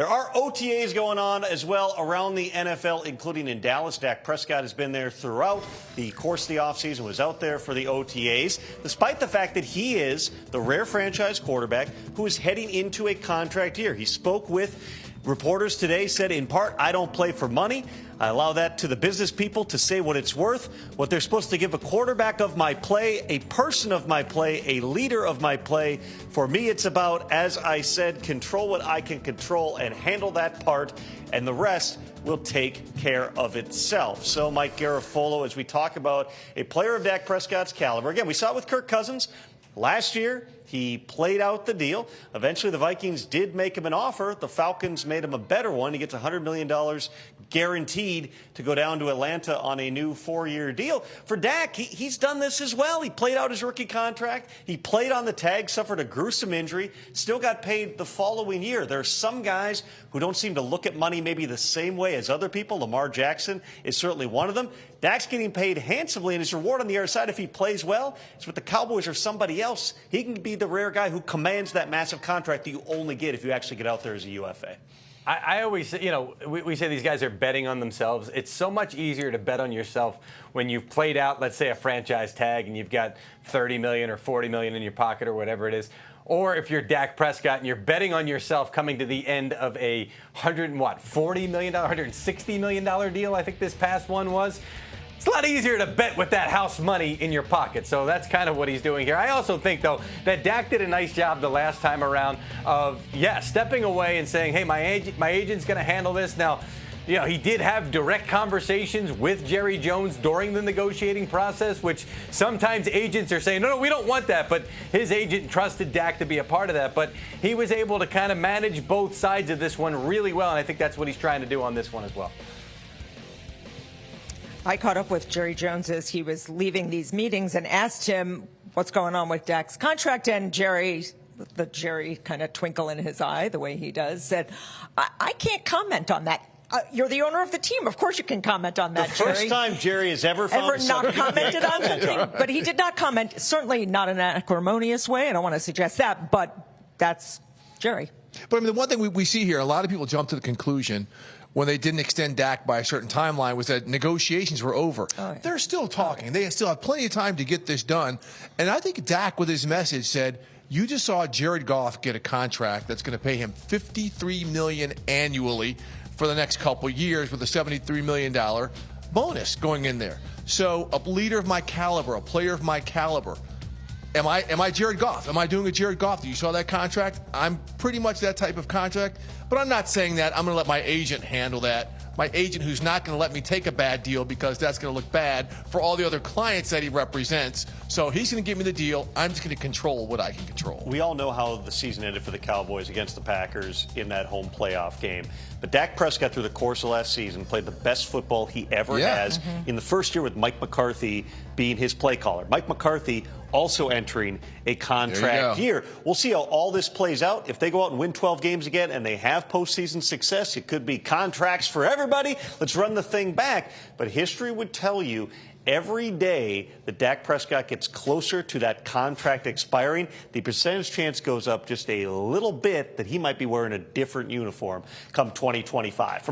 There are OTAs going on as well around the NFL, including in Dallas. Dak Prescott has been there throughout the course of the offseason, was out there for the OTAs, despite the fact that he is the rare franchise quarterback who is heading into a contract year. He spoke with reporters today, said, in part, I don't play for money. I allow that to the business people to say what it's worth, what they're supposed to give a quarterback of my play, a person of my play, a leader of my play. For me, it's about, as I said, control what I can control and handle that part, and the rest will take care of itself. So, Mike Garafolo, as we talk about a player of Dak Prescott's caliber, again, we saw it with Kirk Cousins. Last year, he played out the deal. Eventually, the Vikings did make him an offer. The Falcons made him a better one. He gets $100 million guaranteed to go down to Atlanta on a new 4-year deal. For Dak, he's done this as well. He played out his rookie contract. He played on the tag, suffered a gruesome injury, still got paid the following year. There are some guys who don't seem to look at money maybe the same way as other people. Lamar Jackson is certainly one of them. Dak's getting paid handsomely, and his reward on the other side, if he plays well, is with the Cowboys or somebody else. He can be the rare guy who commands that massive contract that you only get if you actually get out there as a UFA. I always say, we say these guys are betting on themselves. It's so much easier to bet on yourself when you've played out, let's say, a franchise tag and you've got $30 million or $40 million in your pocket or whatever it is. Or if you're Dak Prescott and you're betting on yourself coming to the end of a $160 million deal, I think this past one was. It's a lot easier to bet with that house money in your pocket. So that's kind of what he's doing here. I also think, though, that Dak did a nice job the last time around of, stepping away and saying, hey, my agent's going to handle this. Now, he did have direct conversations with Jerry Jones during the negotiating process, which sometimes agents are saying, no, we don't want that. But his agent trusted Dak to be a part of that. But he was able to kind of manage both sides of this one really well. And I think that's what he's trying to do on this one as well. I caught up with Jerry Jones as he was leaving these meetings and asked him what's going on with Dak's contract. And Jerry, with the Jerry kind of twinkle in his eye, the way he does, said, I can't comment on that. You're the owner of the team. Of course you can comment on that, Jerry. The first time Jerry has ever not commented on something. But he did not comment, certainly not in an acrimonious way. I don't want to suggest that, but that's Jerry. But I mean, the one thing we see here, a lot of people jump to the conclusion when they didn't extend Dak by a certain timeline was that negotiations were over. Oh, yeah. They're still talking. Okay. They still have plenty of time to get this done. And I think Dak, with his message, said, you just saw Jared Goff get a contract that's going to pay him $53 million annually for the next couple years with a $73 million bonus going in there. So a leader of my caliber, a player of my caliber, Am I Jared Goff? Am I doing a Jared Goff? You saw that contract? I'm pretty much that type of contract, but I'm not saying that. I'm going to let my agent handle that. My agent who's not going to let me take a bad deal because that's going to look bad for all the other clients that he represents. So he's going to give me the deal. I'm just going to control what I can control. We all know how the season ended for the Cowboys against the Packers in that home playoff game. But Dak Prescott, through the course of last season, played the best football he ever has in the first year with Mike McCarthy being his play caller. Mike McCarthy also entering a contract year. We'll see how all this plays out. If they go out and win 12 games again and they have postseason success, it could be contracts for everybody. Let's run the thing back. But history would tell you every day that Dak Prescott gets closer to that contract expiring, the percentage chance goes up just a little bit that he might be wearing a different uniform come 2025.